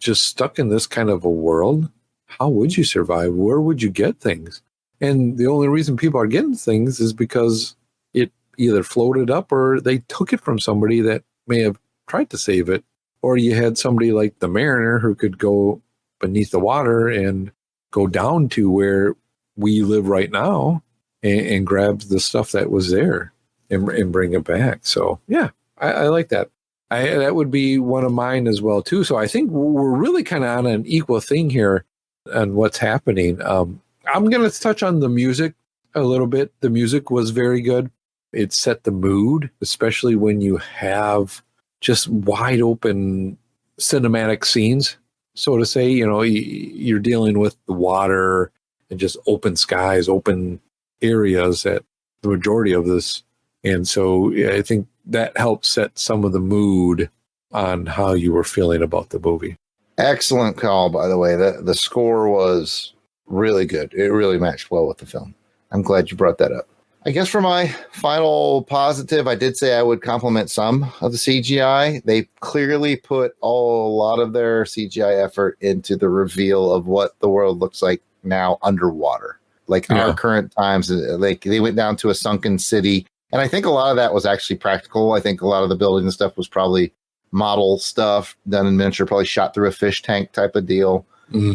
Speaker 1: just stuck in this kind of a world, how would you survive? Where would you get things? And the only reason people are getting things is because it either floated up or they took it from somebody that may have tried to save it. Or you had somebody like the Mariner who could go beneath the water and go down to where we live right now and grab the stuff that was there and bring it back. So, yeah, I like that. That would be one of mine as well, too. So I think we're really kind of on an equal thing here on what's happening. I'm going to touch on the music a little bit. The music was very good. It set the mood, especially when you have just wide open cinematic scenes, so to say. You're dealing with the water and just open skies, open areas at the majority of this. And so I think that helped set some of the mood on how you were feeling about the movie.
Speaker 2: Excellent call, by the way. The score was really good. It really matched well with the film. I'm glad you brought that up. I guess for my final positive, I did say I would compliment some of the CGI. They clearly put a lot of their CGI effort into the reveal of what the world looks like now underwater. Like our current times, like they went down to a sunken city. And I think a lot of that was actually practical. I think a lot of the building and stuff was probably model stuff done in miniature, probably shot through a fish tank type of deal.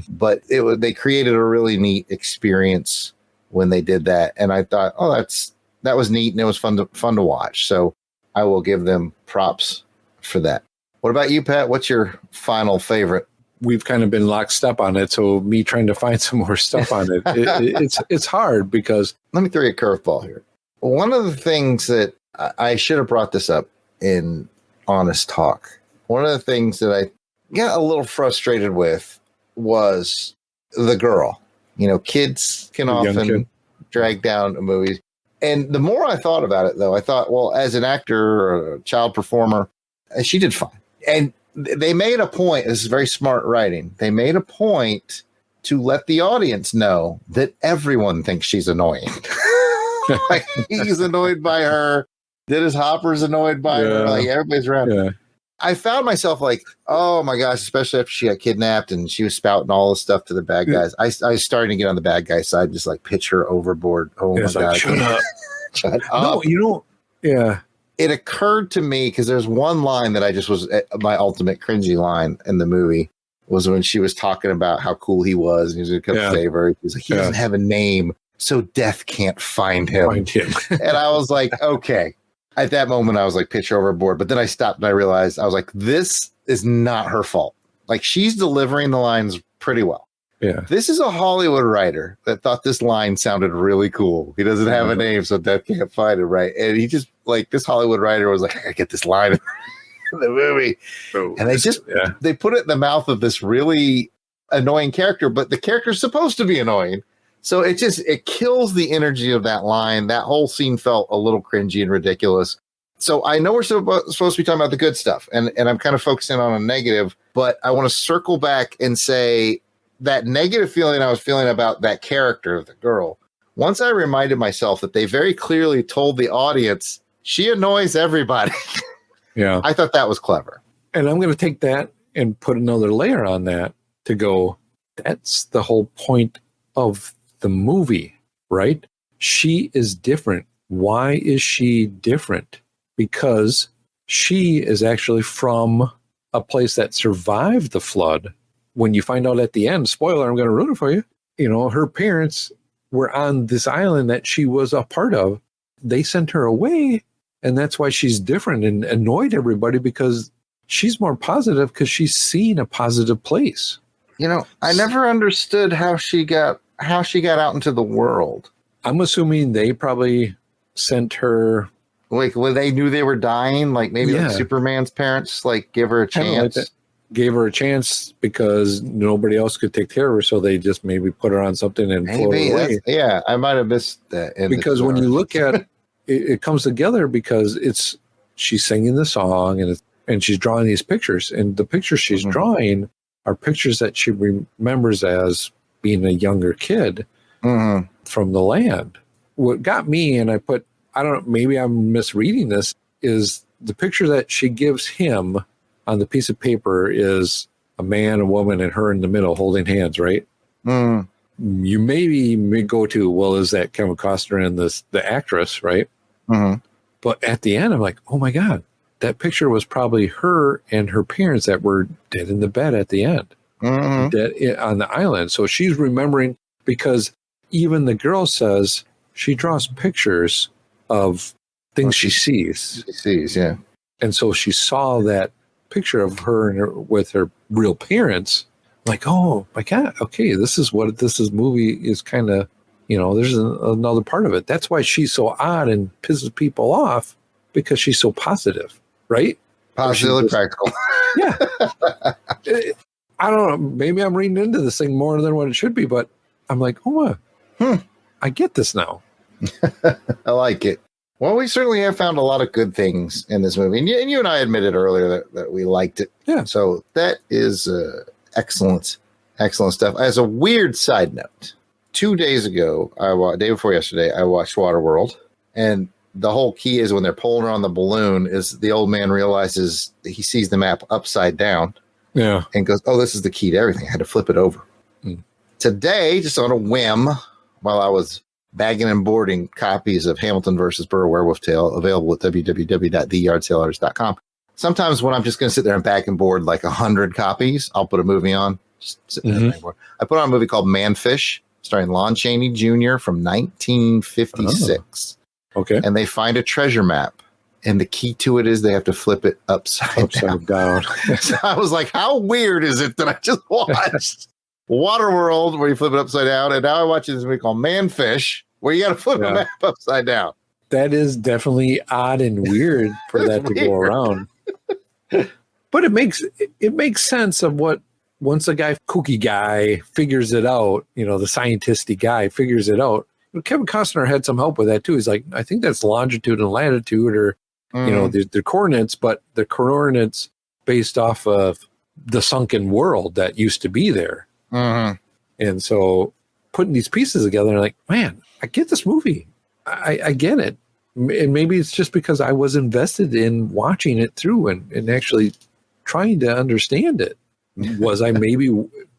Speaker 2: But they created a really neat experience when they did that. And I thought, that was neat and it was fun to watch. So I will give them props for that. What about you, Pat? What's your final favorite?
Speaker 1: We've kind of been lockstep on it. So me trying to find some more stuff on it, it's hard because...
Speaker 2: Let me throw you a curveball here. One of the things that I should have brought this up in honest talk. One of the things that I got a little frustrated with was the girl. You know, kids can often drag down a movie. And the more I thought about it, though, I thought, well, as an actor or a child performer, she did fine. And they made a point. This is very smart writing. They made a point to let the audience know that everyone thinks she's annoying. Like, he's annoyed by her. Dennis Hopper's annoyed by her. Like, everybody's around.
Speaker 1: Yeah.
Speaker 2: I found myself like, oh my gosh, especially after she got kidnapped and she was spouting all this stuff to the bad guys. I was starting to get on the bad guy side, just like pitch her overboard. Oh my God.
Speaker 1: Shut up.
Speaker 2: Shut up.
Speaker 1: No, you don't. Yeah.
Speaker 2: It occurred to me because there's one line that I just was my ultimate cringy line in the movie was when she was talking about how cool he was and he was going to come save her. He was like, he doesn't have a name, so death can't find him. And I was like, okay. At that moment, I was like, pitch overboard. But then I stopped and I realized, I was like, this is not her fault. Like, she's delivering the lines pretty well.
Speaker 1: Yeah.
Speaker 2: This is a Hollywood writer that thought this line sounded really cool. He doesn't have a name, so death can't find it, right? And he just, like, this Hollywood writer was like, I gotta get this line in the movie. And they just, they put it in the mouth of this really annoying character, but the character's supposed to be annoying. So it kills the energy of that line. That whole scene felt a little cringy and ridiculous. So I know we're supposed to be talking about the good stuff, and I'm kind of focusing on a negative, but I want to circle back and say that negative feeling I was feeling about that character of the girl, once I reminded myself that they very clearly told the audience, she annoys everybody.
Speaker 1: Yeah.
Speaker 2: I thought that was clever.
Speaker 1: And I'm going to take that and put another layer on that to go, that's the whole point of the movie, right? She is different. Why is she different? Because she is actually from a place that survived the flood. When you find out at the end, spoiler, I'm going to ruin it for you. You know, her parents were on this island that she was a part of. They sent her away, and that's why she's different and annoyed everybody, because she's more positive because she's seen a positive place.
Speaker 2: You know, I never understood how she got out into the world.
Speaker 1: I'm assuming they probably sent her.
Speaker 2: Like, when they knew they were dying, like maybe like Superman's parents, like, give her a chance.
Speaker 1: Like gave her a chance because nobody else could take care of her, so they just maybe put her on something and float away.
Speaker 2: Yeah, I might have missed that.
Speaker 1: Because when you look at it, it comes together because she's singing the song and she's drawing these pictures, and the pictures she's drawing are pictures that she remembers as being a younger kid from the land. What got me, and maybe I'm misreading this, is the picture that she gives him on the piece of paper is a man, a woman, and her in the middle holding hands, right? You may go to, well, is that Kevin Costner and the actress, right? But at the end, I'm like, oh my God, that picture was probably her and her parents that were dead in the bed at the end, dead on the island. So she's remembering, because even the girl says she draws pictures of things she sees.
Speaker 2: She sees, yeah.
Speaker 1: And so she saw that picture of her with her real parents. Like, oh my God, okay, this is what this movie is kind of, there's another part of it. That's why she's so odd and pisses people off, because she's so positive, right?
Speaker 2: Positively practical.
Speaker 1: Yeah. I don't know. Maybe I'm reading into this thing more than what it should be, but I'm like, oh, I get this now.
Speaker 2: I like it. Well, we certainly have found a lot of good things in this movie. And you and I admitted earlier that we liked it.
Speaker 1: Yeah.
Speaker 2: So that is excellent stuff. As a weird side note, 2 days ago, day before yesterday, I watched WATERWORLD. And the whole key is when they're pulling around the balloon is the old man realizes that he sees the map upside down.
Speaker 1: Yeah.
Speaker 2: And goes, oh, this is the key to everything. I had to flip it over. Today, just on a whim, while I was bagging and boarding copies of Hamilton versus Burr Werewolf Tale, available at www.theyardsailers.com. Sometimes when I'm just going to sit there and bag and board like 100 copies, I'll put a movie on. Just sit there and bag and board. I put on a movie called Manfish, starring Lon Chaney Jr. from 1956.
Speaker 1: Okay.
Speaker 2: And they find a treasure map. And the key to it is they have to flip it upside down. So I was like, how weird is it that I just watched WATERWORLD, where you flip it upside down, and now I watch this movie called Manfish, where you got to flip a map upside down.
Speaker 1: That is definitely odd and weird for that to go around. But it makes sense of what, once the kooky guy figures it out, the scientisty guy figures it out. Kevin Costner had some help with that too. He's like, I think that's longitude and latitude, or the coordinates, but the coordinates based off of the sunken world that used to be there. And so putting these pieces together, like, man, I get this movie. I get it. And maybe it's just because I was invested in watching it through and actually trying to understand it. Was I maybe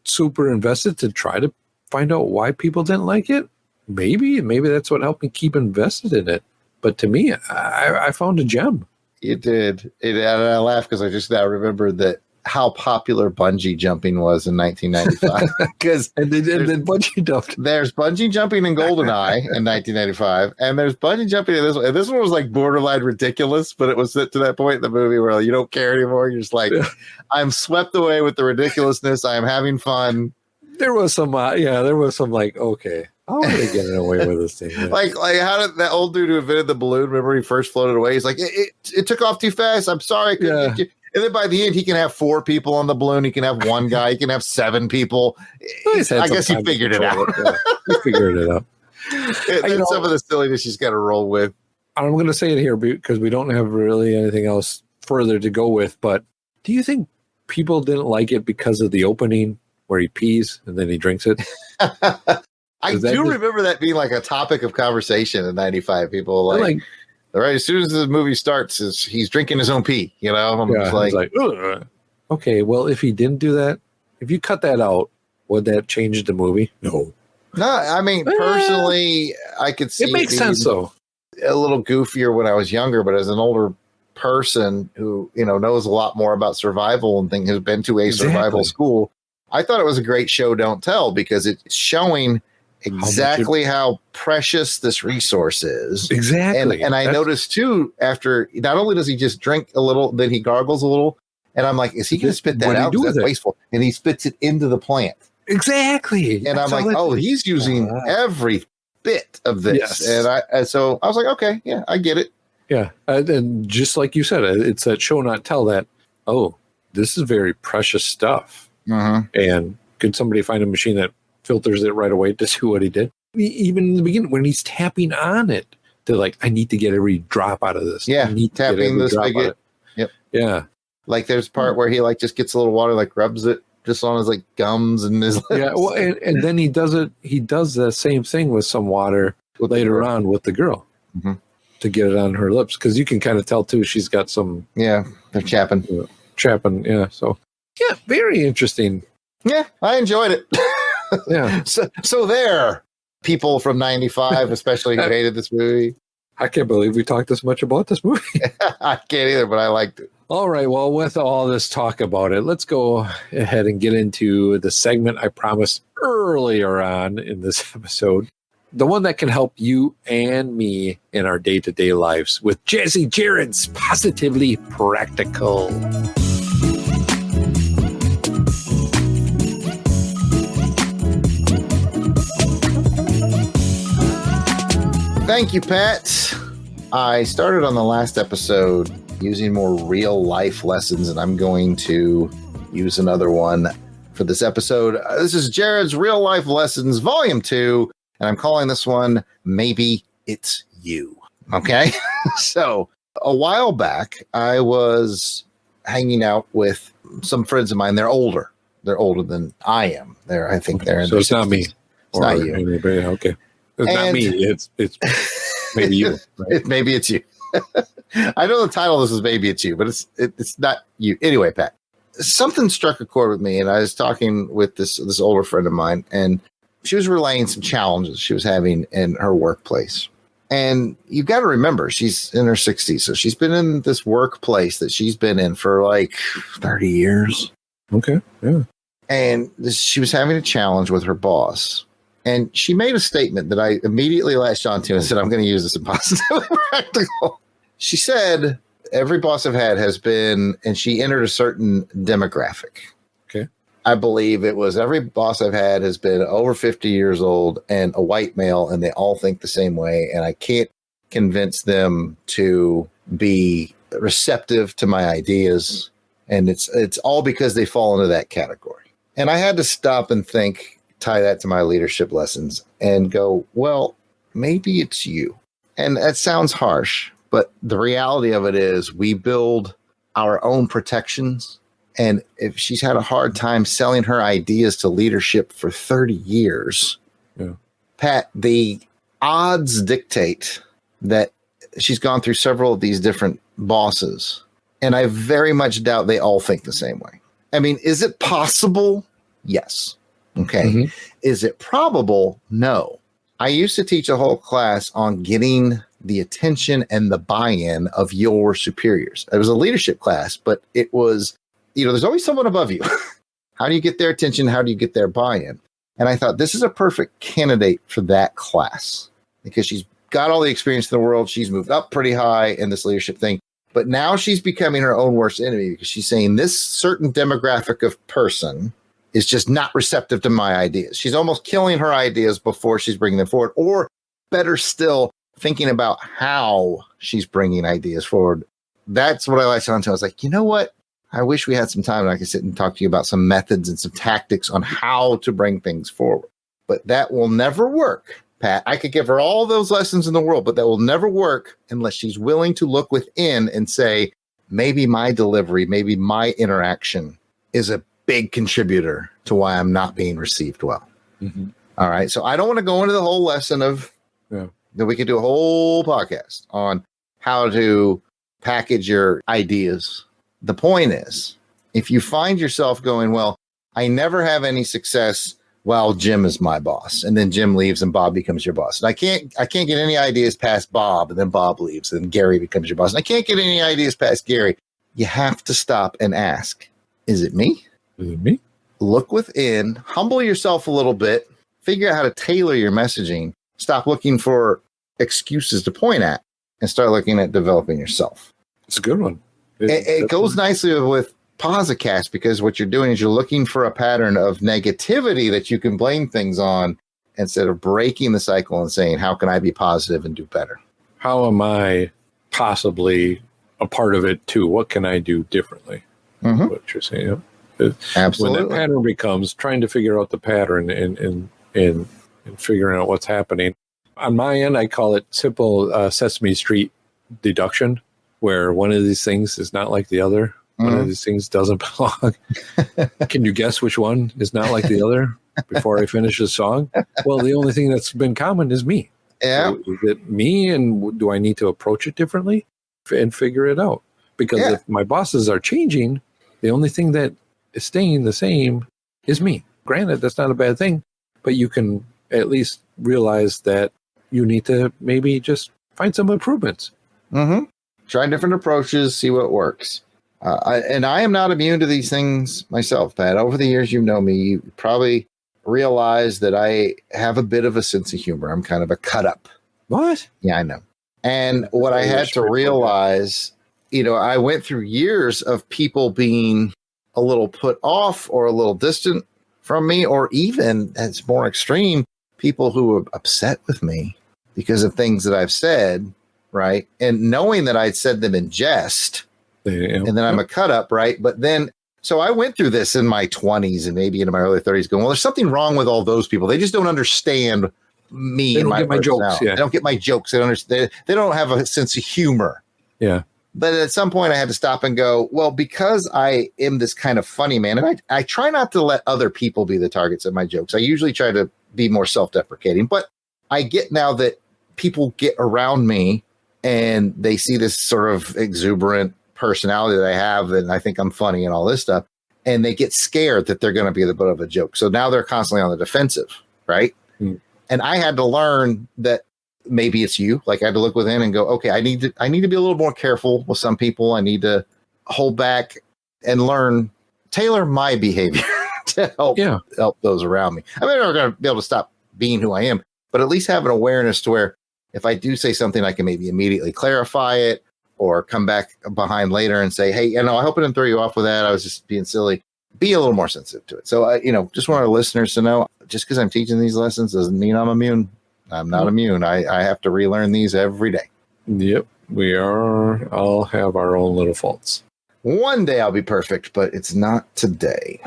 Speaker 1: super invested to try to find out why people didn't like it? Maybe that's what helped me keep invested in it. But to me, I found a gem. You did. And I laugh because I just now remembered that how popular bungee jumping was in 1995. and then bungee jumped. There's bungee jumping in GoldenEye in 1995, and there's bungee jumping in this one. And this one was like borderline ridiculous, but it was to that point in the movie where you don't care anymore. You're just like, I'm swept away with the ridiculousness. I am having fun. There was some like, okay, how are they getting away with this thing? Yeah. Like how did that old dude who invented the balloon, remember he first floated away? He's like, it took off too fast. I'm sorry. Yeah. And then by the end, he can have 4 people on the balloon. He can have 1 guy. He can have 7 people. I guess he figured it out. He figured it out. And some of the silliness he's got to roll with. I'm going to say it here because we don't have really anything else further to go with. But do you think people didn't like it because of the opening where he pees and then he drinks it? I do remember that being like a topic of conversation in 95. People like right as soon as the movie starts, he's drinking his own pee. I'm just like ugh. Okay, well, if he didn't do that, if you cut that out, would that change the movie? No. I mean, personally, I could see
Speaker 2: it makes sense though.
Speaker 1: A little goofier when I was younger, but as an older person who knows a lot more about survival and things, has been to a survival school, I thought it was a great show don't tell, because it's showing exactly how precious this resource is.
Speaker 2: Exactly.
Speaker 1: And I noticed too, after, not only does he just drink a little, then he gargles a little, and I'm like, is he going to spit that out? That's wasteful. And he spits it into the plant.
Speaker 2: Exactly.
Speaker 1: And I'm like, he's using every bit of this. Yes. And so I was like, okay, yeah, I get it.
Speaker 2: Yeah. And just like you said, it's that show not tell that, this is very precious stuff. And could somebody find a machine that filters it right away to see what he did? Even in the beginning, when he's tapping on it, they're like, I need to get every drop out of this.
Speaker 1: Yeah, tapping the spigot. Yep.
Speaker 2: Yeah.
Speaker 1: Like there's part where he like just gets a little water, like rubs it just on his like gums and his lips.
Speaker 2: Yeah, well, and then he does the same thing with some water later on with the girl to get it on her lips, because you can kind of tell too she's got some.
Speaker 1: Yeah, they're chapping.
Speaker 2: Yeah, so yeah, very interesting.
Speaker 1: Yeah, I enjoyed it.
Speaker 2: Yeah.
Speaker 1: So there, people from 95, especially who hated this movie.
Speaker 2: I can't believe we talked this much about this movie.
Speaker 1: I can't either, but I liked it.
Speaker 2: All right. Well, with all this talk about it, let's go ahead and get into the segment I promised earlier on in this episode. The one that can help you and me in our day-to-day lives with Jazzy Jarrod's Positively Practical.
Speaker 1: Thank you, Pat. I started on the last episode using more real life lessons, and I'm going to use another one for this episode. This is Jarrod's Real Life Lessons, Volume 2, and I'm calling this one Maybe It's You. Okay? So, a while back, I was hanging out with some friends of mine. They're older. They're older than I am. I think they're in
Speaker 2: so it's
Speaker 1: 60s.
Speaker 2: Not me.
Speaker 1: It's not you.
Speaker 2: Anybody, okay. It's not me. It's maybe you. Right?
Speaker 1: Maybe it's you. I know the title of this is Maybe It's You, but it's not you. Anyway, Pat, something struck a chord with me, and I was talking with this older friend of mine, and she was relaying some challenges she was having in her workplace. And you've got to remember, she's in her 60s, so she's been in this workplace that she's been in for like 30 years.
Speaker 2: Okay, yeah.
Speaker 1: And she was having a challenge with her boss. And she made a statement that I immediately latched onto and said, I'm going to use this in Positively Practical. She said, every boss I've had has been, and she entered a certain demographic.
Speaker 2: Okay.
Speaker 1: I believe it was every boss I've had has been over 50 years old and a white male, and they all think the same way. And I can't convince them to be receptive to my ideas.
Speaker 2: And it's all because they fall into that category. And I had to stop and think, tie that to my leadership lessons and go, well, maybe it's you. And that sounds harsh, but the reality of it is we build our own protections. And if she's had a hard time selling her ideas to leadership for 30 years, Pat, the odds dictate that she's gone through several of these different bosses. And I very much doubt they all think the same way. I mean, is it possible? Yes. Okay. Mm-hmm. Is it probable? No. I used to teach a whole class on getting the attention and the buy-in of your superiors. It was a leadership class, but it was, there's always someone above you. How do you get their attention? How do you get their buy-in? And I thought this is a perfect candidate for that class because she's got all the experience in the world. She's moved up pretty high in this leadership thing, but now she's becoming her own worst enemy because she's saying this certain demographic of person is just not receptive to my ideas. She's almost killing her ideas before she's bringing them forward, or better still, thinking about how she's bringing ideas forward. That's what I latched onto. I was like, you know what? I wish we had some time and I could sit and talk to you about some methods and some tactics on how to bring things forward. But that will never work, Pat. I could give her all those lessons in the world, but that will never work unless she's willing to look within and say, maybe my delivery, maybe my interaction is a big contributor to why I'm not being received well. Mm-hmm. All right. So I don't want to go into the whole lesson of that. We could do a whole podcast on how to package your ideas. The point is, if you find yourself going, well, I never have any success while Jim is my boss, and then Jim leaves and Bob becomes your boss. And I can't get any ideas past Bob, and then Bob leaves and Gary becomes your boss. And I can't get any ideas past Gary. You have to stop and ask, is it me?
Speaker 1: Is it me?
Speaker 2: Look within, humble yourself a little bit, figure out how to tailor your messaging, stop looking for excuses to point at, and start looking at developing yourself.
Speaker 1: It's a good one.
Speaker 2: It goes nicely with Pos-Cast because what you're doing is you're looking for a pattern of negativity that you can blame things on instead of breaking the cycle and saying, how can I be positive and do better?
Speaker 1: How am I possibly a part of it too? What can I do differently? Mm-hmm. What you're saying.
Speaker 2: Absolutely.
Speaker 1: When that pattern becomes trying to figure out the pattern and figuring out what's happening. On my end, I call it simple Sesame Street deduction, where one of these things is not like the other. One of these things doesn't belong. Can you guess which one is not like the other before I finish the song? Well, the only thing that's been common is me.
Speaker 2: Yeah.
Speaker 1: So is it me, and do I need to approach it differently and figure it out? Because if my bosses are changing, the only thing that is staying the same is me. Granted, that's not a bad thing, but you can at least realize that you need to maybe just find some improvements.
Speaker 2: Mm-hmm. Try different approaches, see what works. I am not immune to these things myself, Pat. Over the years, you know me, you probably realize that I have a bit of a sense of humor. I'm kind of a cut up.
Speaker 1: What?
Speaker 2: Yeah, I know. And what I had to realize, I went through years of people being a little put off or a little distant from me, or even, it's more extreme, people who were upset with me because of things that I've said, right? And knowing that I'd said them in jest, and then I'm a cut up, right? But then, so I went through this in my 20s and maybe into my early 30s going, well, there's something wrong with all those people. They just don't understand me.
Speaker 1: They don't get my jokes. Yeah.
Speaker 2: They don't get my jokes. They don't understand. They don't have a sense of humor.
Speaker 1: Yeah.
Speaker 2: But at some point I had to stop and go, well, because I am this kind of funny man, and I try not to let other people be the targets of my jokes. I usually try to be more self-deprecating, but I get now that people get around me and they see this sort of exuberant personality that I have, and I think I'm funny and all this stuff, and they get scared that they're going to be the butt of a joke. So now they're constantly on the defensive, right? And I had to learn that maybe it's you. Like I had to look within and go, okay, I need to be a little more careful with some people. I need to hold back and tailor my behavior to help those around me. I'm never going to be able to stop being who I am, but at least have an awareness to where if I do say something, I can maybe immediately clarify it or come back behind later and say, hey, I hope I didn't throw you off with that. I was just being silly. Be a little more sensitive to it. So, just want our listeners to know, just because I'm teaching these lessons doesn't mean I'm immune. I'm not immune. I have to relearn these every day.
Speaker 1: Yep. We all have our own little faults.
Speaker 2: One day I'll be perfect, but it's not today.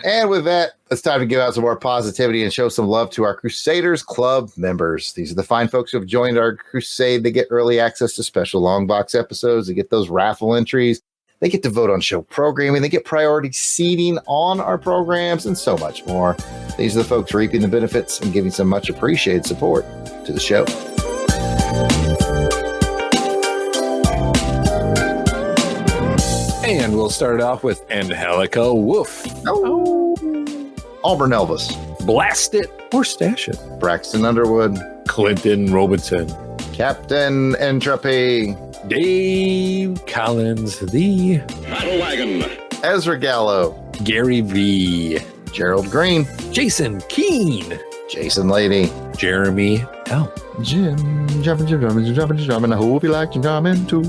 Speaker 2: And with that, it's time to give out some more positivity and show some love to our Crusaders Club members. These are the fine folks who have joined our crusade. They get early access to special long box episodes. They get those raffle entries. They get to vote on show programming. They get priority seating on our programs and so much more. These are the folks reaping the benefits and giving some much appreciated support to the show.
Speaker 1: And we'll start off with Angelica Wolf.
Speaker 2: Oh. Auburn Elvis.
Speaker 1: Blast It or Stash It.
Speaker 2: Braxton Underwood.
Speaker 1: Clinton Robertson.
Speaker 2: Captain Entropy.
Speaker 1: Dave Collins, the
Speaker 5: Battle Wagon.
Speaker 2: Ezra Gallo.
Speaker 1: Gary V.
Speaker 2: Gerald Green.
Speaker 1: Jason Keene.
Speaker 2: Jason Lady.
Speaker 1: Jeremy L.
Speaker 2: Jim Jarman. I hope you like Jim Jarman too.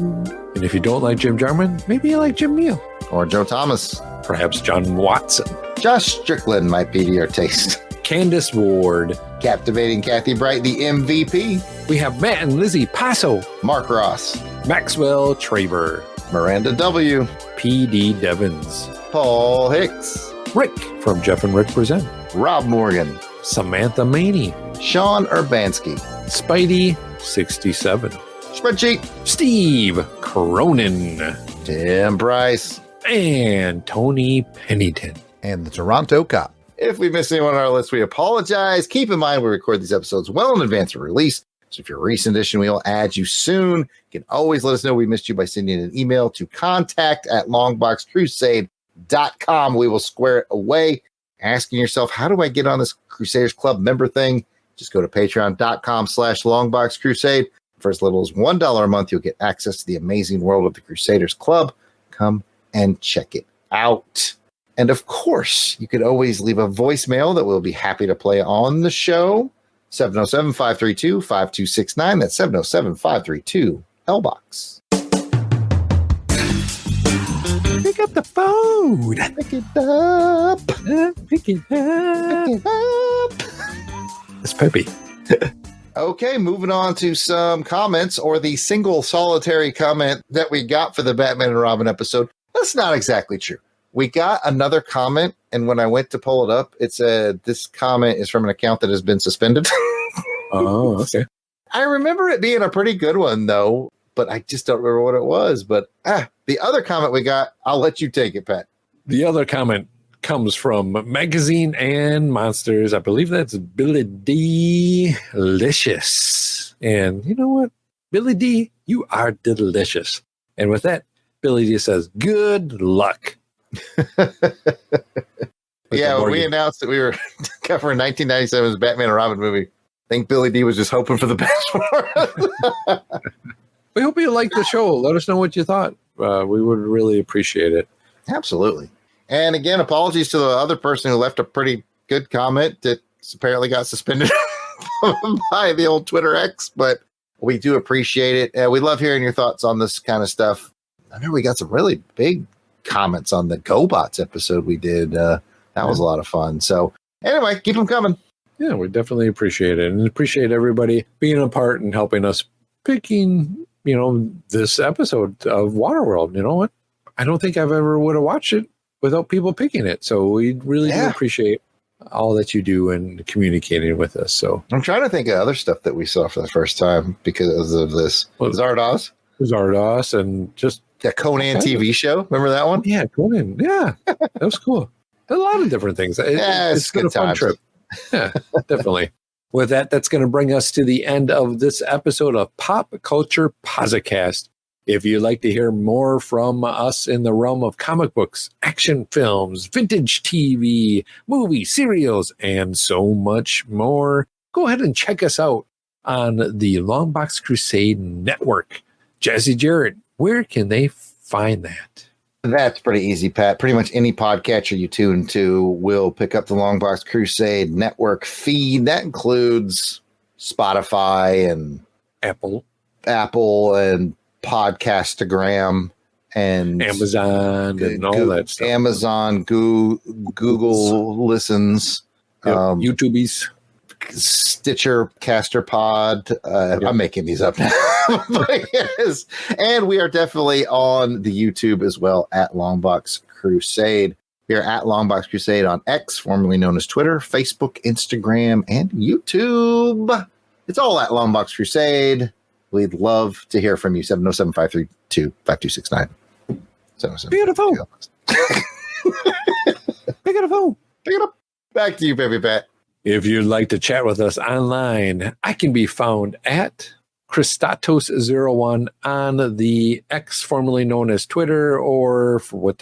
Speaker 1: And if you don't like Jim Jarman, maybe you like Jim Neal.
Speaker 2: Or Joe Thomas.
Speaker 1: Perhaps John Watson.
Speaker 2: Josh Strickland might be to your taste.
Speaker 1: Candace Ward.
Speaker 2: Captivating Kathy Bright, the MVP.
Speaker 1: We have Matt and Lizzie Passo.
Speaker 2: Mark Ross.
Speaker 1: Maxwell Traver.
Speaker 2: Miranda W.
Speaker 1: P.D. Devins.
Speaker 2: Paul Hicks.
Speaker 1: Rick from Jeff and Rick Present.
Speaker 2: Rob Morgan.
Speaker 1: Samantha Maney.
Speaker 2: Sean Urbanski.
Speaker 1: Spidey 67.
Speaker 2: Spreadsheet.
Speaker 1: Steve Cronin.
Speaker 2: Tim Price.
Speaker 1: And Tony Pennington.
Speaker 2: And the Toronto Cop. If we missed anyone on our list, we apologize. Keep in mind, we record these episodes well in advance of release. So if you're a recent edition, we'll add you soon. You can always let us know we missed you by sending an email to contact@longboxcrusade.com. We will square it away. Asking yourself, how do I get on this Crusaders Club member thing? Just go to patreon.com/longboxcrusade. For as little as $1 a month, you'll get access to the amazing world of the Crusaders Club. Come and check it out. And of course, you could always leave a voicemail that we'll be happy to play on the show. 707-532-5269. That's 707-532-LBOX.
Speaker 1: Pick up the phone.
Speaker 2: Pick it up.
Speaker 1: Pick it up.
Speaker 2: Pick it up.
Speaker 1: It's Peppy.
Speaker 2: Okay, moving on to some comments, or the single solitary comment that we got for the Batman and Robin episode. That's not exactly true. We got another comment, and when I went to pull it up, it said this comment is from an account that has been suspended.
Speaker 1: Oh, okay.
Speaker 2: I remember it being a pretty good one, though, but I just don't remember what it was. But the other comment we got, I'll let you take it, Pat.
Speaker 1: The other comment comes from Magazine and Monsters. I believe that's Billy D. Delicious. And you know what? Billy D, you are delicious. And with that, Billy D says, good luck.
Speaker 2: Yeah, when we announced that we were covering 1997's Batman and Robin movie, I think Billy D was just hoping for the best for us.
Speaker 1: We hope you liked the show. Let us know what you thought. We would really appreciate it.
Speaker 2: Absolutely. And again, apologies to the other person who left a pretty good comment that apparently got suspended by the old Twitter X, but we do appreciate it. We love hearing your thoughts on this kind of stuff. I know we got some really big comments on the GoBots episode we did. That was a lot of fun. So anyway, keep them coming.
Speaker 1: Yeah, we definitely appreciate it, and appreciate everybody being a part and helping us picking, this episode of Waterworld. You know what? I don't think I've ever would have watched it without people picking it. So we really do appreciate all that you do and communicating with us. So
Speaker 2: I'm trying to think of other stuff that we saw for the first time because of this. Zardoz,
Speaker 1: and just
Speaker 2: that Conan TV show. Remember that one?
Speaker 1: Yeah, Conan. Yeah, that was cool. A lot of different things. It's been a fun trip. Yeah, definitely. With that, that's going to bring us to the end of this episode of Pop Culture Posi-Cast. If you'd like to hear more from us in the realm of comic books, action films, vintage TV, movies, serials, and so much more, go ahead and check us out on the LONGBOX CRUSADE Network. Jazzy, Jarrod, where can they find that?
Speaker 2: That's pretty easy, Pat. Pretty much any podcatcher you tune to will pick up the LONGBOX CRUSADE Network feed. That includes Spotify and
Speaker 1: Apple
Speaker 2: and Podcastagram and
Speaker 1: Amazon and all that stuff.
Speaker 2: Amazon, Google listens.
Speaker 1: YouTubies.
Speaker 2: Stitcher, Caster Pod. I'm making these up now. But yes. And we are definitely on the YouTube as well at Longbox Crusade. We are at Longbox Crusade on X, formerly known as Twitter, Facebook, Instagram, and YouTube. It's all at Longbox Crusade. We'd love to hear from you. 707-532-5269.
Speaker 1: Beautiful. Pick it up.
Speaker 2: Pick it up. Back to you, Peppy Pat.
Speaker 1: If you'd like to chat with us online, I can be found at Christatos01 on the X, formerly known as Twitter, or for what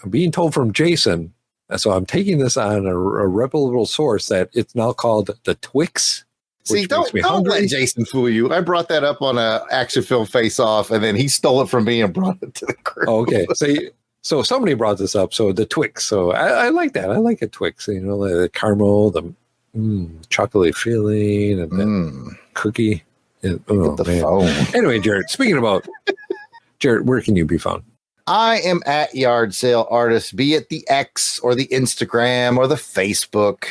Speaker 1: I'm being told from Jason. So I'm taking this on a reputable source that it's now called the Twix.
Speaker 2: See, don't let Jason fool you. I brought that up on a action film face-off, and then he stole it from me and brought it to the crew.
Speaker 1: Okay, so somebody brought this up. So the Twix. So I like that. I like a Twix. You know, the caramel, the chocolatey feeling, and the cookie. And, phone. Anyway, Jarrod. Speaking about Jarrod, where can you be found?
Speaker 2: I am at Yard Sale Artist, be it the X or the Instagram or the Facebook.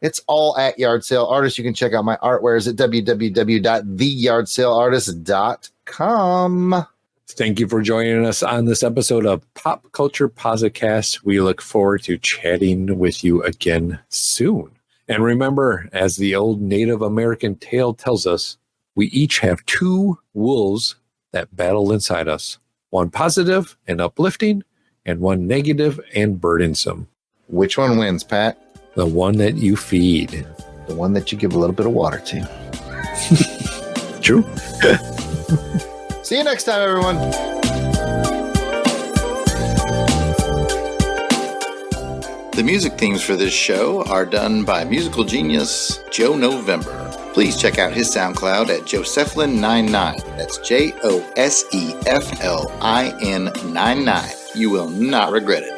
Speaker 2: It's all at Yard Sale Artist. You can check out my artwares at www.theyardsaleartist.com.
Speaker 1: Thank you for joining us on this episode of Pop Culture Posi-Cast. We look forward to chatting with you again soon. And remember, as the old Native American tale tells us, we each have two wolves that battle inside us. One positive and uplifting, and one negative and burdensome.
Speaker 2: Which one wins, Pat?
Speaker 1: The one that you feed.
Speaker 2: The one that you give a little bit of water to.
Speaker 1: True.
Speaker 2: See you next time, everyone.
Speaker 9: The music themes for this show are done by musical genius Joe November. Please check out his SoundCloud at Josephline99. That's Josephline99. You will not regret it.